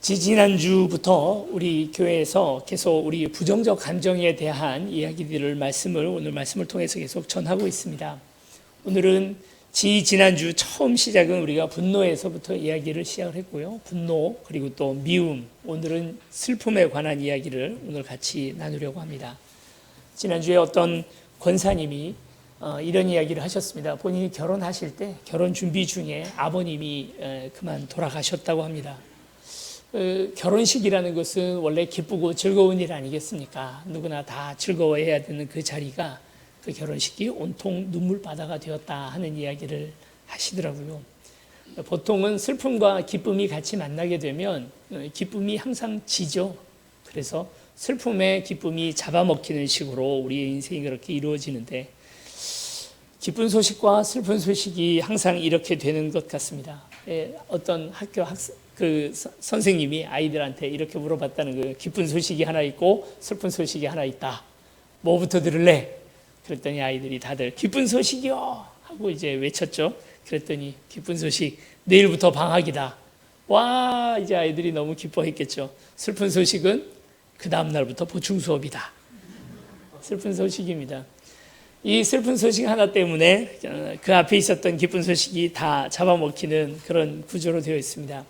지지난주부터 우리 교회에서 계속 우리 부정적 감정에 대한 이야기들을 오늘 말씀을 통해서 계속 전하고 있습니다. 오늘은 지난주 처음 시작은 우리가 분노에서부터 이야기를 시작을 했고요. 분노 그리고 또 미움, 오늘은 슬픔에 관한 이야기를 오늘 같이 나누려고 합니다. 지난주에 어떤 권사님이 이런 이야기를 하셨습니다. 본인이 결혼하실 때 결혼 준비 중에 아버님이 그만 돌아가셨다고 합니다. 결혼식이라는 것은 원래 기쁘고 즐거운 일 아니겠습니까? 누구나 다 즐거워해야 되는 그 자리가 그 결혼식이 온통 눈물바다가 되었다 하는 이야기를 하시더라고요. 보통은 슬픔과 기쁨이 같이 만나게 되면 기쁨이 항상 지죠. 그래서 슬픔에 기쁨이 잡아먹히는 식으로 우리의 인생이 그렇게 이루어지는데, 기쁜 소식과 슬픈 소식이 항상 이렇게 되는 것 같습니다. 어떤 학교 선생님이 아이들한테 이렇게 물어봤다는 거예요. 기쁜 소식이 하나 있고 슬픈 소식이 하나 있다. 뭐부터 들을래? 그랬더니 아이들이 다들 기쁜 소식이요 하고 이제 외쳤죠. 그랬더니 기쁜 소식, 내일부터 방학이다. 와, 이제 아이들이 너무 기뻐했겠죠. 슬픈 소식은 그 다음 날부터 보충 수업이다. 슬픈 소식입니다. 이 슬픈 소식 하나 때문에 그 앞에 있었던 기쁜 소식이 다 잡아먹히는 그런 구조로 되어 있습니다.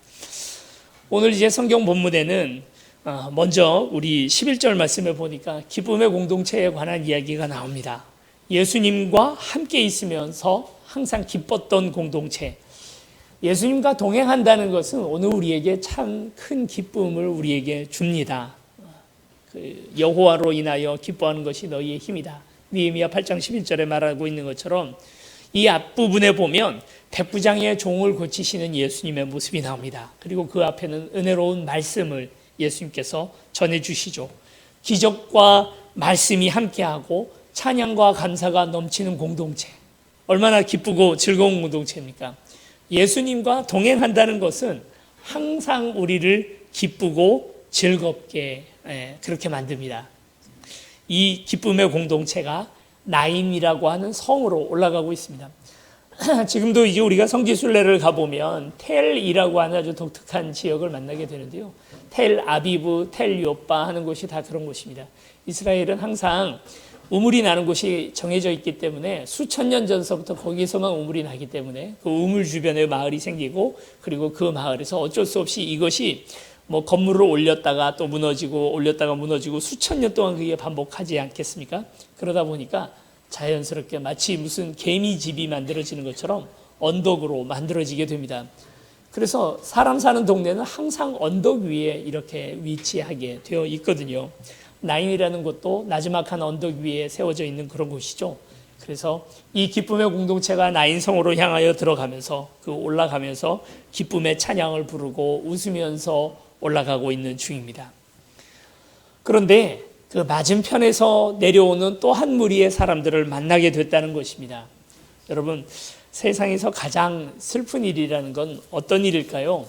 오늘 이제 성경 본문에는 먼저 우리 11절 말씀에 보니까 기쁨의 공동체에 관한 이야기가 나옵니다. 예수님과 함께 있으면서 항상 기뻤던 공동체. 예수님과 동행한다는 것은 오늘 우리에게 참 큰 기쁨을 우리에게 줍니다. 여호와로 인하여 기뻐하는 것이 너희의 힘이다. 느헤미야 8장 11절에 말하고 있는 것처럼 이 앞부분에 보면 백부장의 종을 고치시는 예수님의 모습이 나옵니다. 그리고 그 앞에는 은혜로운 말씀을 예수님께서 전해주시죠. 기적과 말씀이 함께하고 찬양과 감사가 넘치는 공동체. 얼마나 기쁘고 즐거운 공동체입니까? 예수님과 동행한다는 것은 항상 우리를 기쁘고 즐겁게 그렇게 만듭니다. 이 기쁨의 공동체가 나임이라고 하는 성으로 올라가고 있습니다. 지금도 이제 우리가 성지순례를 가보면 텔이라고 하는 아주 독특한 지역을 만나게 되는데요. 텔 아비브, 텔 요빠 하는 곳이 다 그런 곳입니다. 이스라엘은 항상 우물이 나는 곳이 정해져 있기 때문에 수천 년 전서부터 거기서만 우물이 나기 때문에 그 우물 주변에 마을이 생기고, 그리고 그 마을에서 어쩔 수 없이 이것이 건물을 올렸다가 또 무너지고 올렸다가 무너지고 수천 년 동안 그게 반복하지 않겠습니까? 그러다 보니까 자연스럽게 마치 무슨 개미집이 만들어지는 것처럼 언덕으로 만들어지게 됩니다. 그래서 사람 사는 동네는 항상 언덕 위에 이렇게 위치하게 되어 있거든요. 나인이라는 곳도 나지막한 언덕 위에 세워져 있는 그런 곳이죠. 그래서 이 기쁨의 공동체가 나인성으로 향하여 들어가면서 올라가면서 기쁨의 찬양을 부르고 웃으면서 올라가고 있는 중입니다. 그런데 그 맞은편에서 내려오는 또 한 무리의 사람들을 만나게 됐다는 것입니다. 여러분, 세상에서 가장 슬픈 일이라는 건 어떤 일일까요?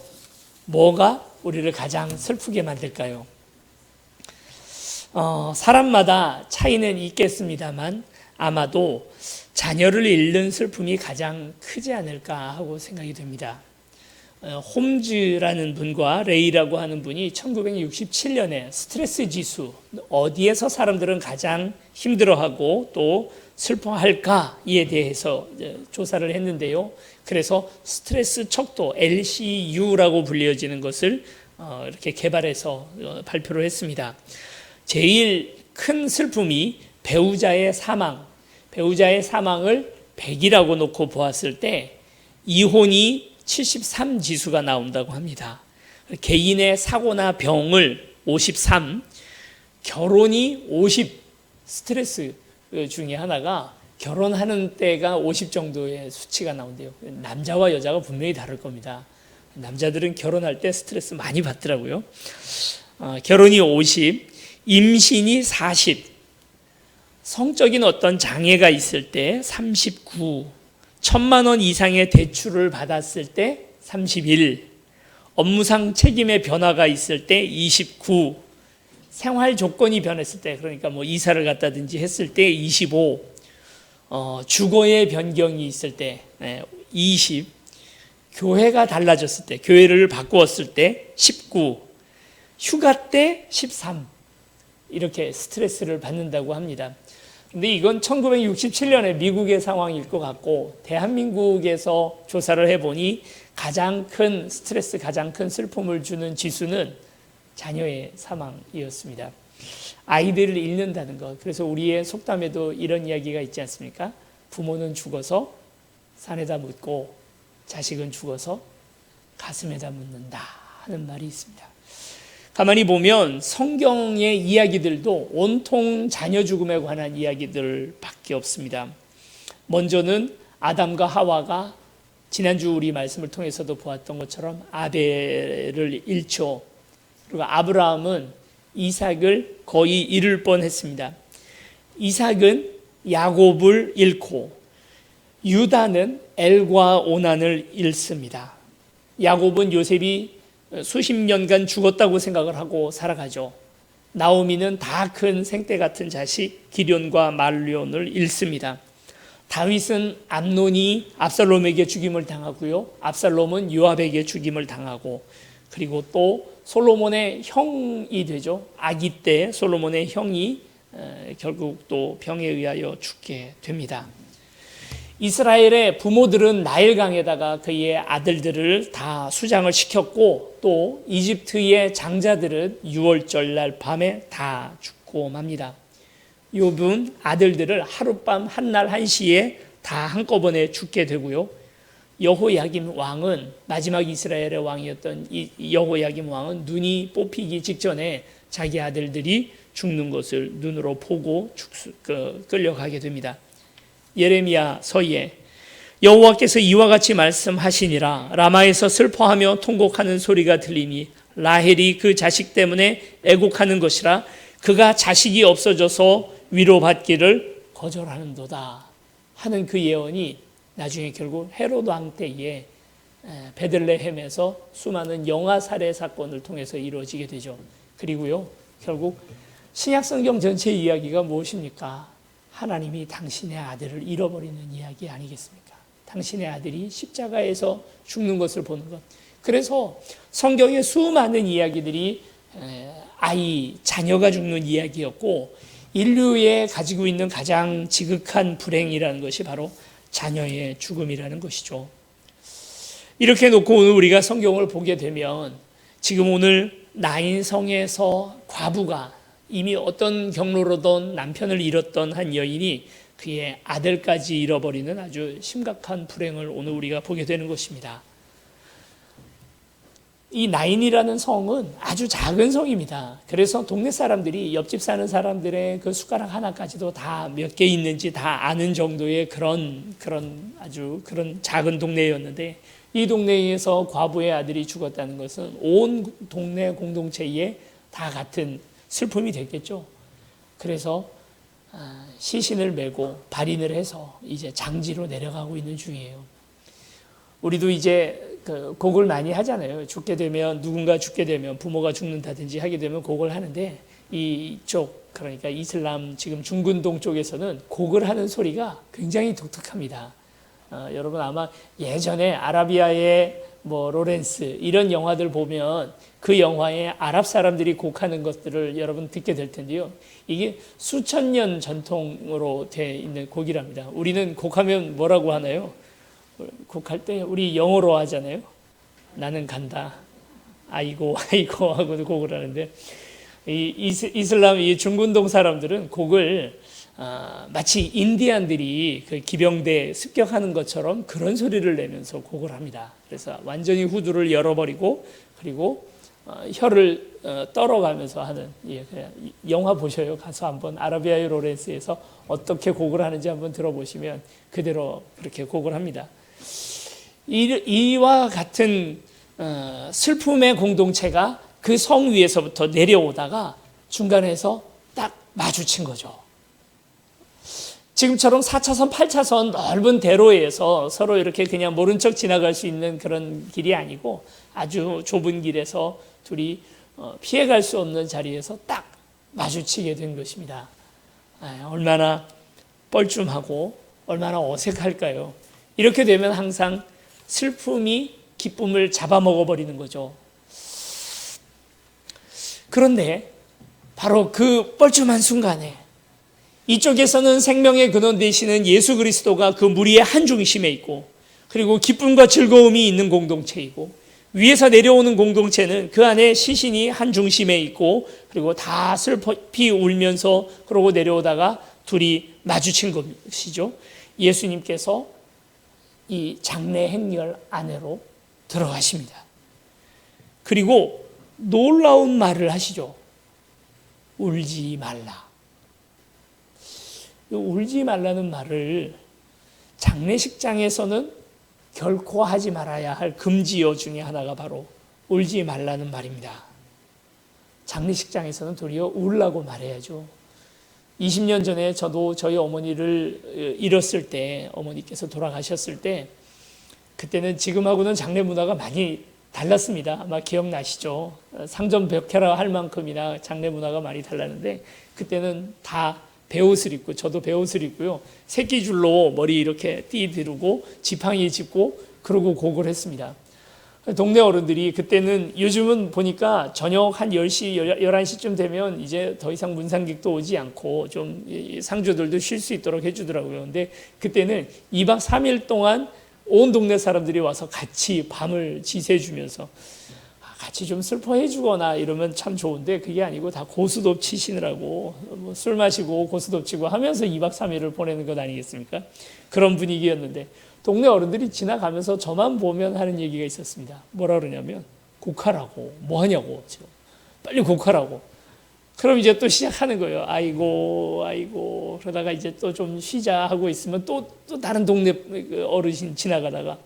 뭐가 우리를 가장 슬프게 만들까요? 사람마다 차이는 있겠습니다만 아마도 자녀를 잃는 슬픔이 가장 크지 않을까 하고 생각이 됩니다. 홈즈라는 분과 레이라고 하는 분이 1967년에 스트레스 지수, 어디에서 사람들은 가장 힘들어하고 또 슬퍼할까에 대해서 조사를 했는데요. 그래서 스트레스 척도 LCU라고 불려지는 것을 이렇게 개발해서 발표를 했습니다. 제일 큰 슬픔이 배우자의 사망을 100이라고 놓고 보았을 때 이혼이 73 지수가 나온다고 합니다. 개인의 사고나 병을 53, 결혼이 50, 스트레스 중에 하나가 결혼하는 때가 50 정도의 수치가 나온대요. 남자와 여자가 분명히 다를 겁니다. 남자들은 결혼할 때 스트레스 많이 받더라고요. 결혼이 50, 임신이 40, 성적인 어떤 장애가 있을 때 39, 1,000만 원 이상의 대출을 받았을 때 31, 업무상 책임의 변화가 있을 때 29, 생활 조건이 변했을 때, 그러니까 이사를 갔다든지 했을 때 25, 주거의 변경이 있을 때 20, 교회가 달라졌을 때, 교회를 바꾸었을 때 19, 휴가 때 13 이렇게 스트레스를 받는다고 합니다. 근데 이건 1967년에 미국의 상황일 것 같고 대한민국에서 조사를 해보니 가장 큰 스트레스, 가장 큰 슬픔을 주는 지수는 자녀의 사망이었습니다. 아이들을 잃는다는 것. 그래서 우리의 속담에도 이런 이야기가 있지 않습니까? 부모는 죽어서 산에다 묻고 자식은 죽어서 가슴에다 묻는다 하는 말이 있습니다. 가만히 보면 성경의 이야기들도 온통 자녀 죽음에 관한 이야기들밖에 없습니다. 먼저는 아담과 하와가 지난주 우리 말씀을 통해서도 보았던 것처럼 아벨을 잃죠. 그리고 아브라함은 이삭을 거의 잃을 뻔했습니다. 이삭은 야곱을 잃고 유다는 엘과 오난을 잃습니다. 야곱은 요셉이 수십 년간 죽었다고 생각을 하고 살아가죠. 나오미는 다 큰 생떼 같은 자식 기럐과 말론을 잃습니다. 다윗은 암논이 압살롬에게 죽임을 당하고요. 압살롬은 요압에게 죽임을 당하고, 그리고 또 솔로몬의 형이 되죠. 아기 때 솔로몬의 형이 결국 또 병에 의하여 죽게 됩니다. 이스라엘의 부모들은 나일강에다가 그의 아들들을 다 수장을 시켰고, 또 이집트의 장자들은 6월절 날 밤에 다 죽고 맙니다. 욥은 아들들을 하룻밤 한날 한시에 다 한꺼번에 죽게 되고요. 여호야김 왕은, 마지막 이스라엘의 왕이었던 이 여호야김 왕은 눈이 뽑히기 직전에 자기 아들들이 죽는 것을 눈으로 보고 끌려가게 됩니다. 예레미야 서기에 여호와께서 이와 같이 말씀하시니라. 라마에서 슬퍼하며 통곡하는 소리가 들리니 라헬이 그 자식 때문에 애곡하는 것이라. 그가 자식이 없어져서 위로받기를 거절하는도다 하는 그 예언이 나중에 결국 헤롯 왕 때에 베들레헴에서 수많은 영아 살해 사건을 통해서 이루어지게 되죠. 그리고요, 결국 신약성경 전체 이야기가 무엇입니까? 하나님이 당신의 아들을 잃어버리는 이야기 아니겠습니까? 당신의 아들이 십자가에서 죽는 것을 보는 것. 그래서 성경의 수많은 이야기들이 자녀가 죽는 이야기였고, 인류에 가지고 있는 가장 지극한 불행이라는 것이 바로 자녀의 죽음이라는 것이죠. 이렇게 놓고 오늘 우리가 성경을 보게 되면, 지금 오늘 나인성에서 과부가 이미 어떤 경로로든 남편을 잃었던 한 여인이 그의 아들까지 잃어버리는 아주 심각한 불행을 오늘 우리가 보게 되는 것입니다. 이 나인이라는 성은 아주 작은 성입니다. 그래서 동네 사람들이, 옆집 사는 사람들의 그 숟가락 하나까지도 다 몇 개 있는지 다 아는 정도의 그런 작은 동네였는데, 이 동네에서 과부의 아들이 죽었다는 것은 온 동네 공동체에 다 같은 슬픔이 됐겠죠. 그래서 시신을 메고 발인을 해서 이제 장지로 내려가고 있는 중이에요. 우리도 이제 곡을 많이 하잖아요. 누군가 죽게 되면, 부모가 죽는다든지 하게 되면 곡을 하는데, 이쪽, 그러니까 이슬람 지금 중근동 쪽에서는 곡을 하는 소리가 굉장히 독특합니다. 여러분 아마 예전에 아라비아의 로렌스 이런 영화들 보면 그 영화에 아랍 사람들이 곡하는 것들을 여러분 듣게 될 텐데요. 이게 수천 년 전통으로 되어 있는 곡이랍니다. 우리는 곡하면 뭐라고 하나요? 곡할 때 우리 영어로 하잖아요. 나는 간다. 아이고 아이고 하고 곡을 하는데, 이슬람 이 중근동 사람들은 곡을 마치 인디안들이 그 기병대 습격하는 것처럼 그런 소리를 내면서 곡을 합니다. 그래서 완전히 후두를 열어버리고, 그리고 혀를 떨어가면서 하는, 영화 보셔요. 가서 한번 아라비아의 로렌스에서 어떻게 곡을 하는지 한번 들어보시면 그대로 그렇게 곡을 합니다. 이와 같은 슬픔의 공동체가 그 성 위에서부터 내려오다가 중간에서 딱 마주친 거죠. 지금처럼 4차선, 8차선 넓은 대로에서 서로 이렇게 그냥 모른 척 지나갈 수 있는 그런 길이 아니고, 아주 좁은 길에서 둘이 피해갈 수 없는 자리에서 딱 마주치게 된 것입니다. 얼마나 뻘쭘하고 얼마나 어색할까요? 이렇게 되면 항상 슬픔이 기쁨을 잡아먹어버리는 거죠. 그런데 바로 그 뻘쭘한 순간에 이쪽에서는 생명의 근원 되시는 예수 그리스도가 그 무리의 한 중심에 있고, 그리고 기쁨과 즐거움이 있는 공동체이고, 위에서 내려오는 공동체는 그 안에 시신이 한 중심에 있고, 그리고 다 슬피 울면서 그러고 내려오다가 둘이 마주친 것이죠. 예수님께서 이 장례 행렬 안으로 들어가십니다. 그리고 놀라운 말을 하시죠. 울지 말라. 울지 말라는 말을 장례식장에서는 결코 하지 말아야 할 금지어 중에 하나가 바로 울지 말라는 말입니다. 장례식장에서는 도리어 울라고 말해야죠. 20년 전에 저도 저희 어머니를 잃었을 때, 어머니께서 돌아가셨을 때, 그때는 지금하고는 장례 문화가 많이 달랐습니다. 아마 기억나시죠? 상점벽해라 할 만큼이나 장례 문화가 많이 달랐는데, 그때는 다 베옷을 입고, 저도 베옷을 입고요, 새끼줄로 머리 이렇게 띠두르고 지팡이 짚고 그러고 곡을 했습니다. 동네 어른들이 그때는, 요즘은 보니까 저녁 한 10시, 11시쯤 되면 이제 더 이상 문상객도 오지 않고 좀 상주들도 쉴 수 있도록 해주더라고요. 근데 그때는 2박 3일 동안 온 동네 사람들이 와서 같이 밤을 지새주면서 같이 좀 슬퍼해 주거나 이러면 참 좋은데, 그게 아니고 다 고스톱 치시느라고 술 마시고 고스톱 치고 하면서 2박 3일을 보내는 것 아니겠습니까? 그런 분위기였는데 동네 어른들이 지나가면서 저만 보면 하는 얘기가 있었습니다. 뭐라 그러냐면, 곡하라고, 뭐 하냐고, 빨리 곡하라고. 그럼 이제 또 시작하는 거예요. 아이고 그러다가 이제 또 좀 쉬자 하고 있으면 또 다른 동네 어르신 지나가다가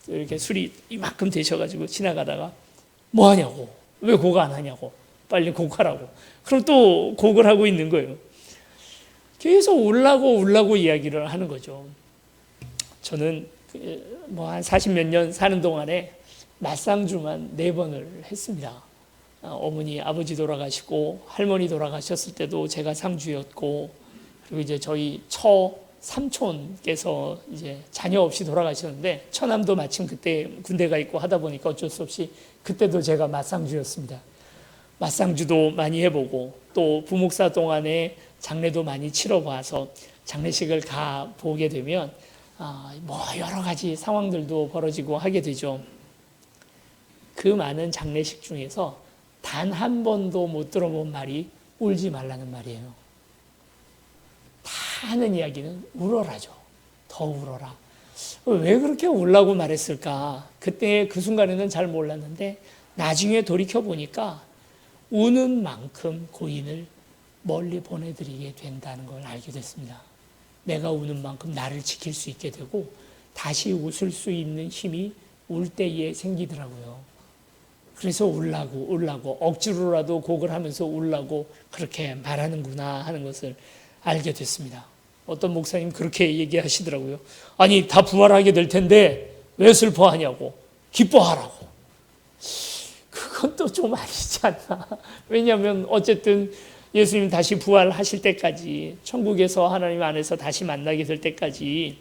이렇게 술이 이만큼 되셔가지고 지나가다가 뭐 하냐고, 왜 곡 안 하냐고, 빨리 곡하라고. 그럼 또 곡을 하고 있는 거예요. 계속 울라고 이야기를 하는 거죠. 저는 뭐 한 40몇 년 사는 동안에 맞상주만 4번을 했습니다. 어머니, 아버지 돌아가시고 할머니 돌아가셨을 때도 제가 상주였고, 그리고 이제 저희 삼촌께서 이제 자녀 없이 돌아가셨는데, 처남도 마침 그때 군대가 있고 하다 보니까 어쩔 수 없이 그때도 제가 맞상주였습니다. 맞상주도 많이 해보고, 또 부목사 동안에 장례도 많이 치러봐서 장례식을 가 보게 되면 뭐 여러 가지 상황들도 벌어지고 하게 되죠. 그 많은 장례식 중에서 단 한 번도 못 들어본 말이 울지 말라는 말이에요. 다 하는 이야기는 울어라죠. 더 울어라. 왜 그렇게 울라고 말했을까? 그때 그 순간에는 잘 몰랐는데 나중에 돌이켜 보니까 우는 만큼 고인을 멀리 보내드리게 된다는 걸 알게 됐습니다. 내가 우는 만큼 나를 지킬 수 있게 되고 다시 웃을 수 있는 힘이 울 때에 생기더라고요. 그래서 울라고 억지로라도 곡을 하면서 울라고 그렇게 말하는구나 하는 것을 알게 됐습니다. 어떤 목사님 그렇게 얘기하시더라고요. 아니, 다 부활하게 될 텐데 왜 슬퍼하냐고, 기뻐하라고. 그건 또 좀 아니지 않나. 왜냐하면 어쨌든 예수님 다시 부활하실 때까지, 천국에서 하나님 안에서 다시 만나게 될 때까지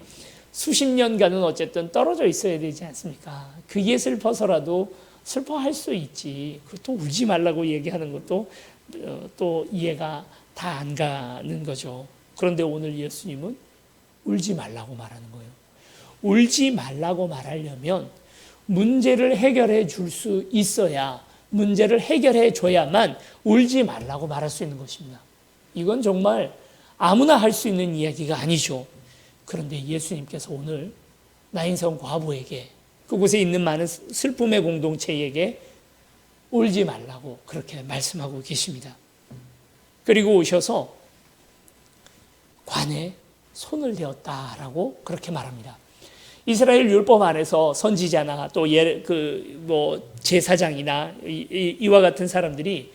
수십 년간은 어쨌든 떨어져 있어야 되지 않습니까? 그게 슬퍼서라도 슬퍼할 수 있지. 또 울지 말라고 얘기하는 것도 또 이해가 다 안 가는 거죠. 그런데 오늘 예수님은 울지 말라고 말하는 거예요. 울지 말라고 말하려면 문제를 해결해 줄 수 있어야, 문제를 해결해 줘야만 울지 말라고 말할 수 있는 것입니다. 이건 정말 아무나 할 수 있는 이야기가 아니죠. 그런데 예수님께서 오늘 나인성 과부에게, 그곳에 있는 많은 슬픔의 공동체에게 울지 말라고 그렇게 말씀하고 계십니다. 그리고 오셔서 관에 손을 대었다라고 그렇게 말합니다. 이스라엘 율법 안에서 선지자나 또 제사장이나 이와 같은 사람들이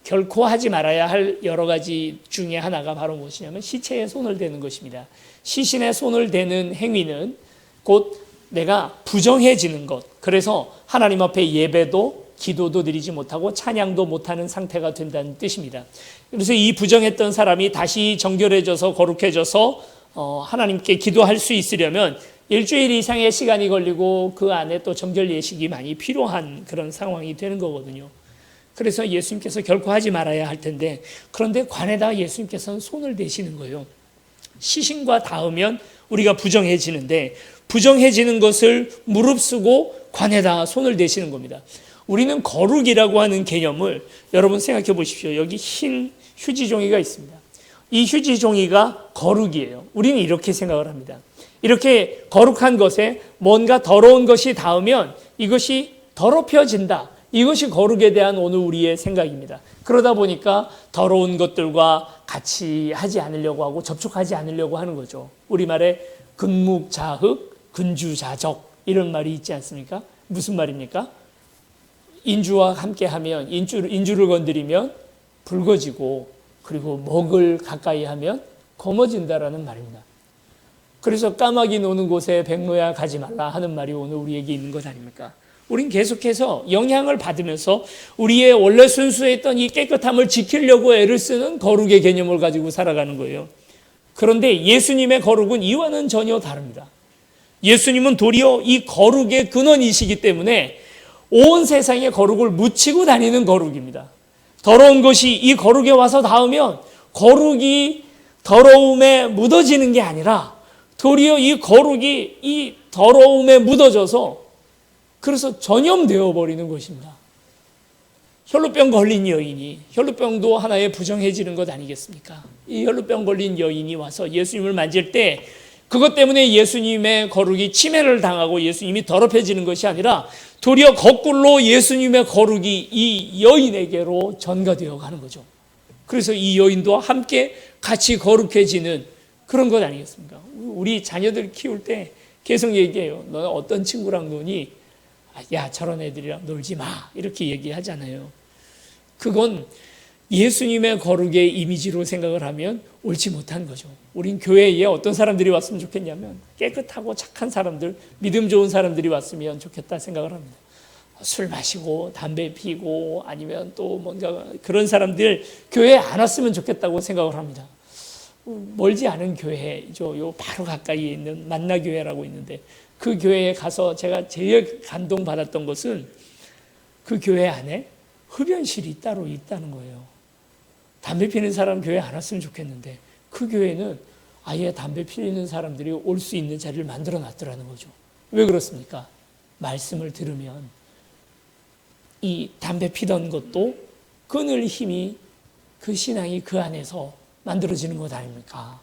결코 하지 말아야 할 여러 가지 중에 하나가 바로 무엇이냐면 시체에 손을 대는 것입니다. 시신에 손을 대는 행위는 곧 내가 부정해지는 것, 그래서 하나님 앞에 예배도 기도도 드리지 못하고 찬양도 못하는 상태가 된다는 뜻입니다. 그래서 이 부정했던 사람이 다시 정결해져서 거룩해져서 하나님께 기도할 수 있으려면 일주일 이상의 시간이 걸리고 그 안에 또 정결 예식이 많이 필요한 그런 상황이 되는 거거든요. 그래서 예수님께서 결코 하지 말아야 할 텐데, 그런데 관에다 예수님께서는 손을 대시는 거예요. 시신과 닿으면 우리가 부정해지는데, 부정해지는 것을 무릅쓰고 관에다 손을 대시는 겁니다. 우리는 거룩이라고 하는 개념을 여러분 생각해 보십시오. 여기 흰 휴지 종이가 있습니다. 이 휴지 종이가 거룩이에요. 우리는 이렇게 생각을 합니다. 이렇게 거룩한 것에 뭔가 더러운 것이 닿으면 이것이 더럽혀진다. 이것이 거룩에 대한 오늘 우리의 생각입니다. 그러다 보니까 더러운 것들과 같이 하지 않으려고 하고 접촉하지 않으려고 하는 거죠. 우리말에 근묵자흑, 근주자적 이런 말이 있지 않습니까? 무슨 말입니까? 인주와 함께하면 인주를 건드리면 붉어지고, 그리고 먹을 가까이 하면 검어진다라는 말입니다. 그래서 까마귀 노는 곳에 백로야 가지 말라 하는 말이 오늘 우리에게 있는 것 아닙니까? 우린 계속해서 영향을 받으면서 우리의 원래 순수했던 이 깨끗함을 지키려고 애를 쓰는 거룩의 개념을 가지고 살아가는 거예요. 그런데 예수님의 거룩은 이와는 전혀 다릅니다. 예수님은 도리어 이 거룩의 근원이시기 때문에 온 세상에 거룩을 묻히고 다니는 거룩입니다. 더러운 것이 이 거룩에 와서 닿으면 거룩이 더러움에 묻어지는 게 아니라 도리어 이 거룩이 이 더러움에 묻어져서 그래서 전염되어 버리는 것입니다. 혈루병 걸린 여인이, 혈루병도 하나의 부정해지는 것 아니겠습니까? 이 혈루병 걸린 여인이 와서 예수님을 만질 때 그것 때문에 예수님의 거룩이 침해를 당하고 예수님이 더럽혀지는 것이 아니라 도리어 거꾸로 예수님의 거룩이 이 여인에게로 전가되어 가는 거죠. 그래서 이 여인도 함께 같이 거룩해지는 그런 것 아니겠습니까? 우리 자녀들 키울 때 계속 얘기해요. 너는 어떤 친구랑 노니? 야, 저런 애들이랑 놀지 마. 이렇게 얘기하잖아요. 그건 예수님의 거룩의 이미지로 생각을 하면 옳지 못한 거죠. 우린 교회에 어떤 사람들이 왔으면 좋겠냐면 깨끗하고 착한 사람들, 믿음 좋은 사람들이 왔으면 좋겠다 생각을 합니다. 술 마시고 담배 피고 아니면 또 뭔가 그런 사람들 교회에 안 왔으면 좋겠다고 생각을 합니다. 멀지 않은 교회죠. 요 바로 가까이에 있는 만나교회라고 있는데 그 교회에 가서 제가 제일 감동받았던 것은 그 교회 안에 흡연실이 따로 있다는 거예요. 담배 피는 사람 교회 안 왔으면 좋겠는데 그 교회는 아예 담배 피는 사람들이 올 수 있는 자리를 만들어 놨더라는 거죠. 왜 그렇습니까? 말씀을 들으면 이 담배 피던 것도 끊을 힘이 그 신앙이 그 안에서 만들어지는 것 아닙니까?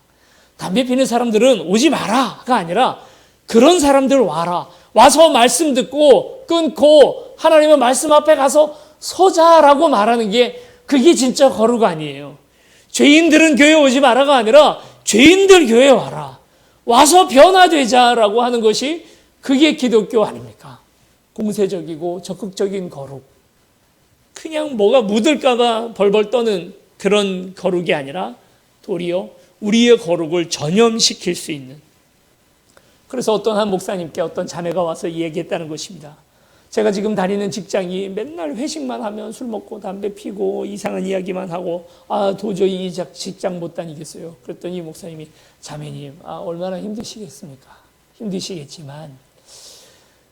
담배 피는 사람들은 오지 마라가 아니라 그런 사람들 와라. 와서 말씀 듣고 끊고 하나님의 말씀 앞에 가서 서자라고 말하는 게 그게 진짜 거룩 아니에요. 죄인들은 교회 오지 마라가 아니라 죄인들 교회 와라. 와서 변화되자라고 하는 것이 그게 기독교 아닙니까? 공세적이고 적극적인 거룩. 그냥 뭐가 묻을까봐 벌벌 떠는 그런 거룩이 아니라 도리어 우리의 거룩을 전염시킬 수 있는. 그래서 어떤 한 목사님께 어떤 자매가 와서 얘기했다는 것입니다. 제가 지금 다니는 직장이 맨날 회식만 하면 술 먹고 담배 피고 이상한 이야기만 하고 도저히 이 직장 못 다니겠어요. 그랬더니 이 목사님이 자매님 얼마나 힘드시겠습니까? 힘드시겠지만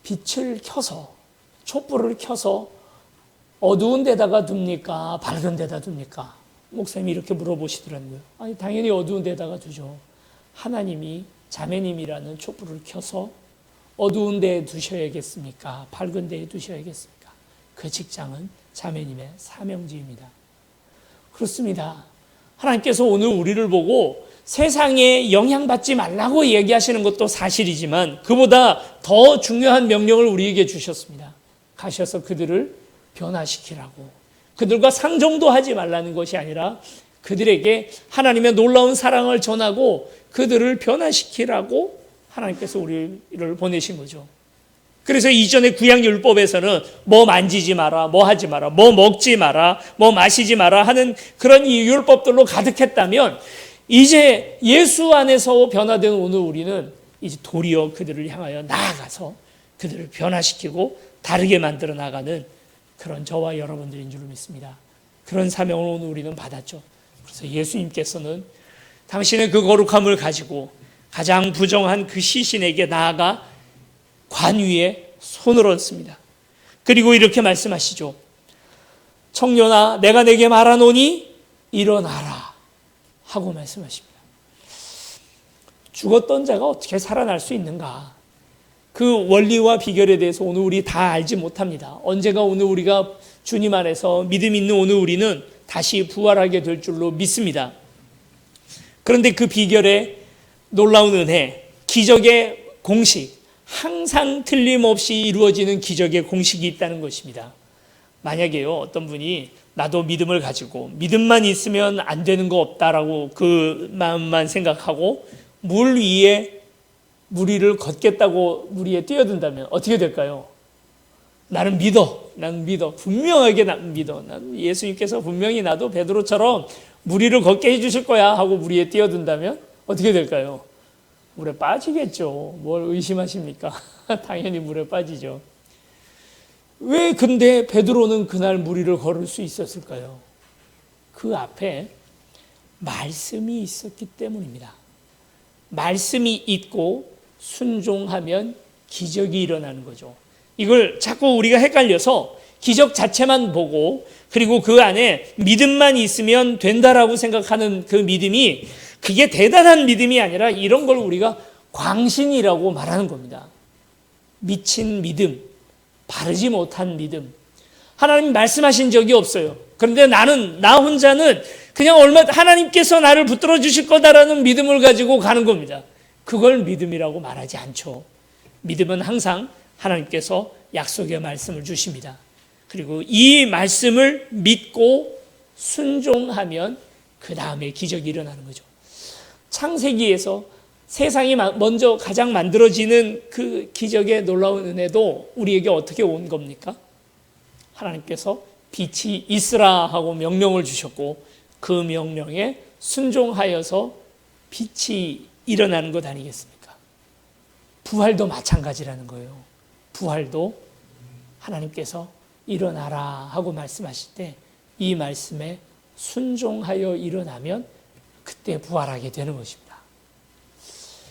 빛을 켜서 촛불을 켜서 어두운 데다가 둡니까? 밝은 데다 둡니까? 목사님이 이렇게 물어보시더라고요. 아니 당연히 어두운 데다가 두죠. 하나님이 자매님이라는 촛불을 켜서 어두운 데에 두셔야겠습니까? 밝은 데에 두셔야겠습니까? 그 직장은 자매님의 사명지입니다. 그렇습니다. 하나님께서 오늘 우리를 보고 세상에 영향받지 말라고 얘기하시는 것도 사실이지만 그보다 더 중요한 명령을 우리에게 주셨습니다. 가셔서 그들을 변화시키라고. 그들과 상종도 하지 말라는 것이 아니라 그들에게 하나님의 놀라운 사랑을 전하고 그들을 변화시키라고 하나님께서 우리를 보내신 거죠. 그래서 이전에 구약율법에서는 뭐 만지지 마라, 뭐 하지 마라, 뭐 먹지 마라, 뭐 마시지 마라 하는 그런 이 율법들로 가득했다면 이제 예수 안에서 변화된 오늘 우리는 이제 도리어 그들을 향하여 나아가서 그들을 변화시키고 다르게 만들어 나가는 그런 저와 여러분들인 줄 믿습니다. 그런 사명을 오늘 우리는 받았죠. 그래서 예수님께서는 당신의 그 거룩함을 가지고 가장 부정한 그 시신에게 나아가 관 위에 손을 얹습니다. 그리고 이렇게 말씀하시죠. 청년아 내가 내게 말하노니 일어나라 하고 말씀하십니다. 죽었던 자가 어떻게 살아날 수 있는가? 그 원리와 비결에 대해서 오늘 우리 다 알지 못합니다. 언제가 오늘 우리가 주님 안에서 믿음 있는 오늘 우리는 다시 부활하게 될 줄로 믿습니다. 그런데 그 비결에 놀라운 은혜, 기적의 공식, 항상 틀림없이 이루어지는 기적의 공식이 있다는 것입니다. 만약에요, 어떤 분이 나도 믿음을 가지고 믿음만 있으면 안 되는 거 없다라고 그 마음만 생각하고 물 위에 물 위를 걷겠다고 물 위에 뛰어든다면 어떻게 될까요? 나는 믿어. 분명하게 난 믿어. 난 예수님께서 분명히 나도 베드로처럼 물 위를 걷게 해주실 거야 하고 물 위에 뛰어든다면 어떻게 될까요? 물에 빠지겠죠. 뭘 의심하십니까? 당연히 물에 빠지죠. 왜 근데 베드로는 그날 물 위를 걸을 수 있었을까요? 그 앞에 말씀이 있었기 때문입니다. 말씀이 있고 순종하면 기적이 일어나는 거죠. 이걸 자꾸 우리가 헷갈려서 기적 자체만 보고 그리고 그 안에 믿음만 있으면 된다라고 생각하는 그 믿음이 그게 대단한 믿음이 아니라 이런 걸 우리가 광신이라고 말하는 겁니다. 미친 믿음, 바르지 못한 믿음. 하나님 말씀하신 적이 없어요. 그런데 나 혼자는 그냥 하나님께서 나를 붙들어 주실 거다라는 믿음을 가지고 가는 겁니다. 그걸 믿음이라고 말하지 않죠. 믿음은 항상 하나님께서 약속의 말씀을 주십니다. 그리고 이 말씀을 믿고 순종하면 그 다음에 기적이 일어나는 거죠. 창세기에서 세상이 먼저 가장 만들어지는 그 기적의 놀라운 은혜도 우리에게 어떻게 온 겁니까? 하나님께서 빛이 있으라 하고 명령을 주셨고 그 명령에 순종하여서 빛이 일어나는 것 아니겠습니까? 부활도 마찬가지라는 거예요. 부활도 하나님께서 일어나라 하고 말씀하실 때 이 말씀에 순종하여 일어나면 그때 부활하게 되는 것입니다.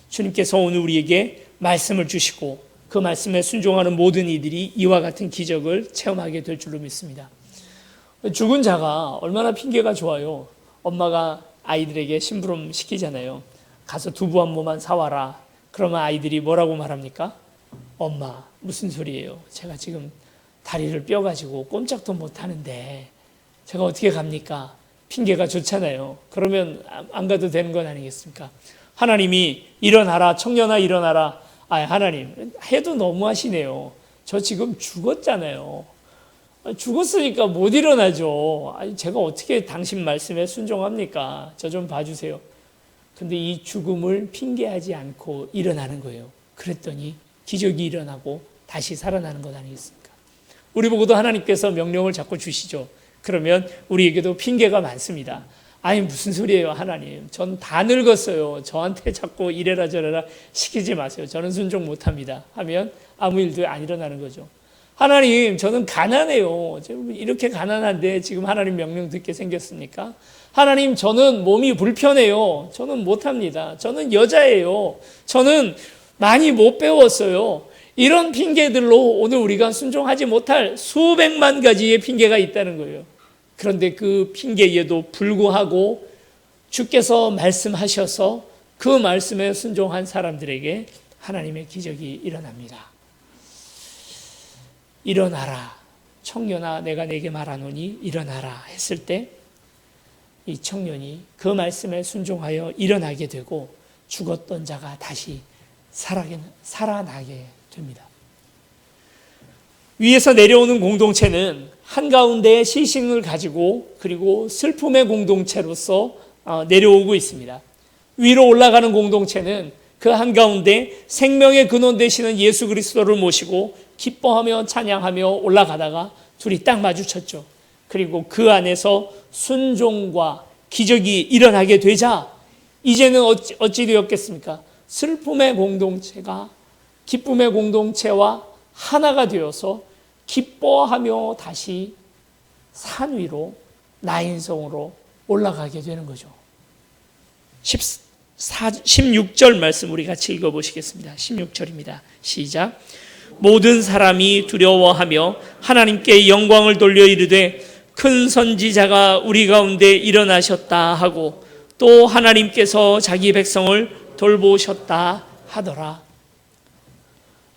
주님께서 오늘 우리에게 말씀을 주시고 그 말씀에 순종하는 모든 이들이 이와 같은 기적을 체험하게 될 줄로 믿습니다. 죽은 자가 얼마나 핑계가 좋아요. 엄마가 아이들에게 심부름 시키잖아요. 가서 두부 한 모만 사와라. 그러면 아이들이 뭐라고 말합니까? 엄마, 무슨 소리예요? 제가 지금 다리를 뼈가지고 꼼짝도 못하는데 제가 어떻게 갑니까? 핑계가 좋잖아요. 그러면 안 가도 되는 건 아니겠습니까? 하나님이 일어나라, 청년아 일어나라. 하나님 해도 너무하시네요. 저 지금 죽었잖아요. 죽었으니까 못 일어나죠. 제가 어떻게 당신 말씀에 순종합니까? 저 좀 봐주세요. 근데 이 죽음을 핑계하지 않고 일어나는 거예요. 그랬더니 기적이 일어나고 다시 살아나는 것 아니겠습니까? 우리 보고도 하나님께서 명령을 자꾸 주시죠. 그러면 우리에게도 핑계가 많습니다. 무슨 소리예요, 하나님. 전 다 늙었어요. 저한테 자꾸 이래라 저래라 시키지 마세요. 저는 순종 못합니다. 하면 아무 일도 안 일어나는 거죠. 하나님, 저는 가난해요. 이렇게 가난한데 지금 하나님 명령 듣게 생겼습니까? 하나님, 저는 몸이 불편해요. 저는 못합니다. 저는 여자예요. 저는 많이 못 배웠어요. 이런 핑계들로 오늘 우리가 순종하지 못할 수백만 가지의 핑계가 있다는 거예요. 그런데 그 핑계에도 불구하고 주께서 말씀하셔서 그 말씀에 순종한 사람들에게 하나님의 기적이 일어납니다. 일어나라, 청년아 내가 내게 말하노니 일어나라 했을 때 이 청년이 그 말씀에 순종하여 일어나게 되고 죽었던 자가 다시 살아나게 됩니다. 위에서 내려오는 공동체는 한가운데의 시신을 가지고 그리고 슬픔의 공동체로서 내려오고 있습니다. 위로 올라가는 공동체는 그 한가운데 생명의 근원 되시는 예수 그리스도를 모시고 기뻐하며 찬양하며 올라가다가 둘이 딱 마주쳤죠. 그리고 그 안에서 순종과 기적이 일어나게 되자 이제는 어찌 되었겠습니까? 슬픔의 공동체가 기쁨의 공동체와 하나가 되어서 기뻐하며 다시 산 위로 나인성으로 올라가게 되는 거죠. 16절 말씀 우리 같이 읽어보시겠습니다. 16절입니다. 시작. 모든 사람이 두려워하며 하나님께 영광을 돌려 이르되 큰 선지자가 우리 가운데 일어나셨다 하고 또 하나님께서 자기 백성을 돌보셨다 하더라.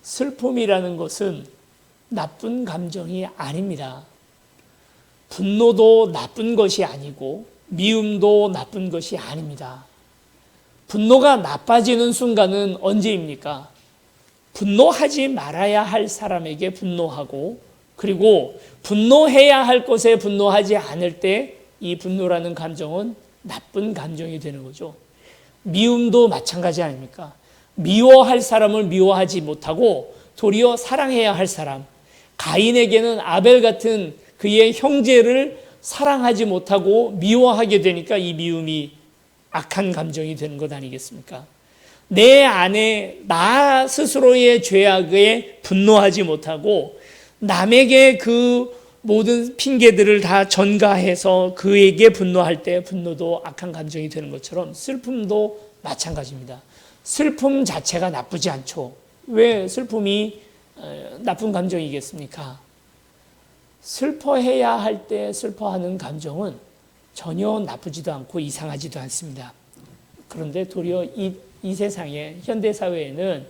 슬픔이라는 것은 나쁜 감정이 아닙니다. 분노도 나쁜 것이 아니고 미움도 나쁜 것이 아닙니다. 분노가 나빠지는 순간은 언제입니까? 분노하지 말아야 할 사람에게 분노하고 그리고 분노해야 할 것에 분노하지 않을 때 이 분노라는 감정은 나쁜 감정이 되는 거죠. 미움도 마찬가지 아닙니까? 미워할 사람을 미워하지 못하고 도리어 사랑해야 할 사람, 가인에게는 아벨 같은 그의 형제를 사랑하지 못하고 미워하게 되니까 이 미움이 악한 감정이 되는 것 아니겠습니까? 내 안에 나 스스로의 죄악에 분노하지 못하고 남에게 그 모든 핑계들을 다 전가해서 그에게 분노할 때 분노도 악한 감정이 되는 것처럼 슬픔도 마찬가지입니다. 슬픔 자체가 나쁘지 않죠. 왜 슬픔이 나쁜 감정이겠습니까? 슬퍼해야 할 때 슬퍼하는 감정은 전혀 나쁘지도 않고 이상하지도 않습니다. 그런데 도리어 이 세상에 현대사회에는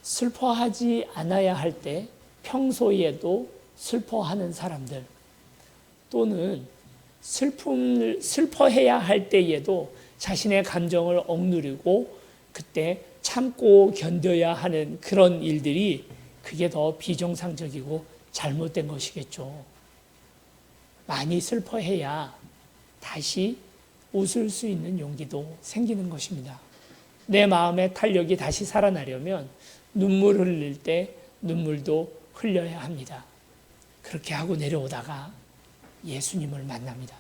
슬퍼하지 않아야 할 때 평소에도 슬퍼하는 사람들 또는 슬퍼해야 할 때에도 자신의 감정을 억누르고 그때 참고 견뎌야 하는 그런 일들이 그게 더 비정상적이고 잘못된 것이겠죠. 많이 슬퍼해야 다시 웃을 수 있는 용기도 생기는 것입니다. 내 마음의 탄력이 다시 살아나려면 눈물을 흘릴 때 눈물도 흘려야 합니다. 그렇게 하고 내려오다가 예수님을 만납니다.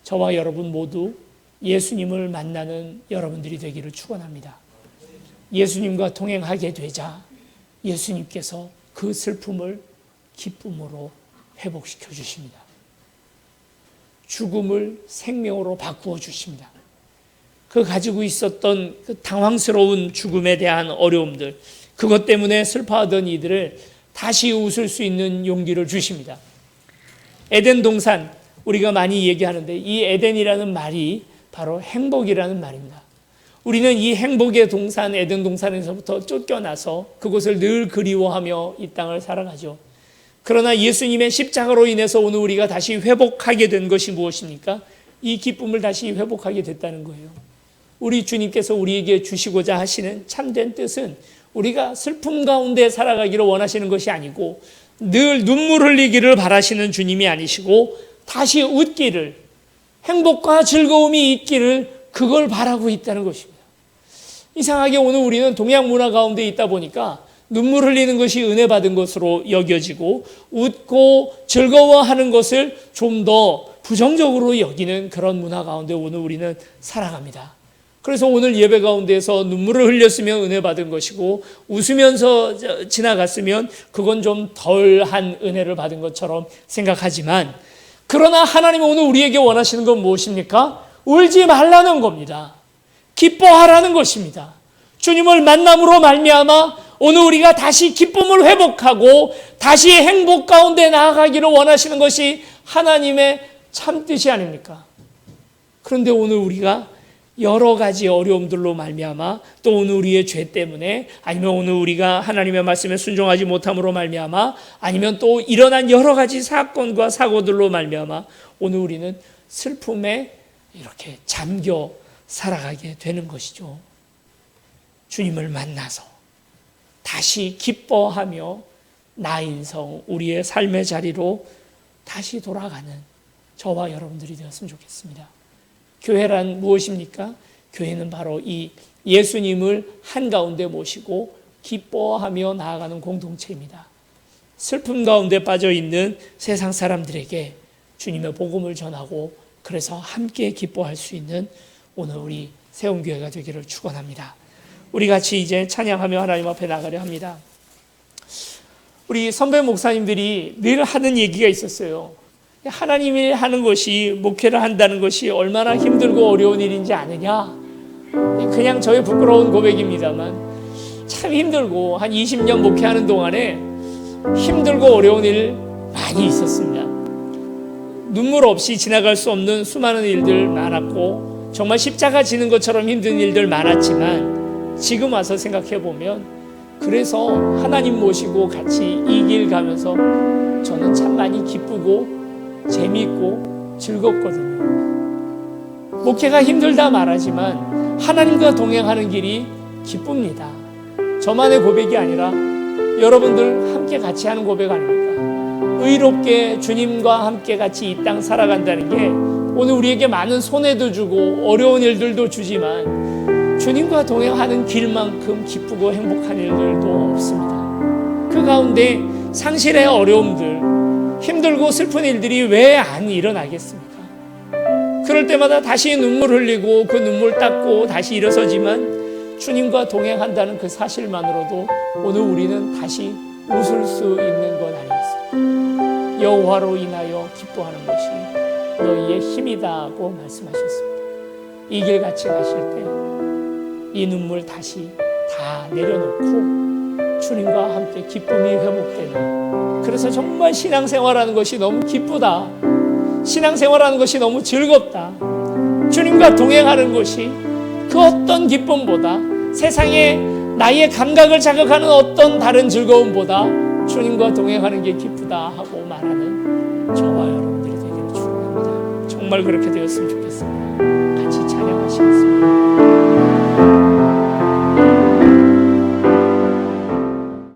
저와 여러분 모두 예수님을 만나는 여러분들이 되기를 축원합니다. 예수님과 동행하게 되자 예수님께서 그 슬픔을 기쁨으로 회복시켜 주십니다. 죽음을 생명으로 바꾸어 주십니다. 그 가지고 있었던 그 당황스러운 죽음에 대한 어려움들, 그것 때문에 슬퍼하던 이들을 다시 웃을 수 있는 용기를 주십니다. 에덴 동산, 우리가 많이 얘기하는데 이 에덴이라는 말이 바로 행복이라는 말입니다. 우리는 이 행복의 동산, 에덴 동산에서부터 쫓겨나서 그곳을 늘 그리워하며 이 땅을 살아가죠. 그러나 예수님의 십자가로 인해서 오늘 우리가 다시 회복하게 된 것이 무엇입니까? 이 기쁨을 다시 회복하게 됐다는 거예요. 우리 주님께서 우리에게 주시고자 하시는 참된 뜻은 우리가 슬픔 가운데 살아가기를 원하시는 것이 아니고 늘 눈물 흘리기를 바라시는 주님이 아니시고 다시 웃기를, 행복과 즐거움이 있기를 그걸 바라고 있다는 것입니다. 이상하게 오늘 우리는 동양 문화 가운데 있다 보니까 눈물 흘리는 것이 은혜 받은 것으로 여겨지고 웃고 즐거워하는 것을 좀 더 부정적으로 여기는 그런 문화 가운데 오늘 우리는 살아갑니다. 그래서 오늘 예배 가운데서 눈물을 흘렸으면 은혜 받은 것이고 웃으면서 지나갔으면 그건 좀 덜한 은혜를 받은 것처럼 생각하지만 그러나 하나님은 오늘 우리에게 원하시는 건 무엇입니까? 울지 말라는 겁니다. 기뻐하라는 것입니다. 주님을 만남으로 말미암아 오늘 우리가 다시 기쁨을 회복하고 다시 행복 가운데 나아가기를 원하시는 것이 하나님의 참뜻이 아닙니까? 그런데 오늘 우리가 여러 가지 어려움들로 말미암아 또 오늘 우리의 죄 때문에 아니면 오늘 우리가 하나님의 말씀에 순종하지 못함으로 말미암아 아니면 또 일어난 여러 가지 사건과 사고들로 말미암아 오늘 우리는 슬픔에 이렇게 잠겨 살아가게 되는 것이죠. 주님을 만나서 다시 기뻐하며 나 인성 우리의 삶의 자리로 다시 돌아가는 저와 여러분들이 되었으면 좋겠습니다. 교회란 무엇입니까? 교회는 바로 이 예수님을 한가운데 모시고 기뻐하며 나아가는 공동체입니다. 슬픔 가운데 빠져 있는 세상 사람들에게 주님의 복음을 전하고 그래서 함께 기뻐할 수 있는 오늘 우리 세움교회가 되기를 축원합니다. 우리 같이 이제 찬양하며 하나님 앞에 나가려 합니다. 우리 선배 목사님들이 늘 하는 얘기가 있었어요. 하나님이 하는 것이 목회를 한다는 것이 얼마나 힘들고 어려운 일인지 아느냐? 그냥 저의 부끄러운 고백입니다만 참 힘들고 한 20년 목회하는 동안에 힘들고 어려운 일 많이 있었습니다. 눈물 없이 지나갈 수 없는 수많은 일들 많았고 정말 십자가 지는 것처럼 힘든 일들 많았지만 지금 와서 생각해 보면 그래서 하나님 모시고 같이 이 길 가면서 저는 참 많이 기쁘고 재미있고 즐겁거든요. 목회가 힘들다 말하지만 하나님과 동행하는 길이 기쁩니다. 저만의 고백이 아니라 여러분들 함께 같이 하는 고백 아닙니까? 의롭게 주님과 함께 같이 이 땅 살아간다는 게 오늘 우리에게 많은 손해도 주고 어려운 일들도 주지만 주님과 동행하는 길만큼 기쁘고 행복한 일들도 없습니다. 그 가운데 상실의 어려움들, 힘들고 슬픈 일들이 왜 안 일어나겠습니까? 그럴 때마다 다시 눈물 흘리고 그 눈물 닦고 다시 일어서지만 주님과 동행한다는 그 사실만으로도 오늘 우리는 다시 웃을 수 있는 것 아니겠습니까? 여호와로 인하여 기뻐하는 것이 너희의 힘이다고 말씀하셨습니다. 이 길 같이 가실 때 이 눈물 다시 다 내려놓고 주님과 함께 기쁨이 회복되는, 그래서 정말 신앙생활하는 것이 너무 기쁘다, 신앙생활하는 것이 너무 즐겁다, 주님과 동행하는 것이 그 어떤 기쁨보다 세상에 나의 감각을 자극하는 어떤 다른 즐거움보다 주님과 동행하는 게 기쁘다 하고 말하는 저와 여러분들이 되기를 축원합니다. 정말 그렇게 되었으면 좋겠습니다. 같이 찬양하시겠습니다.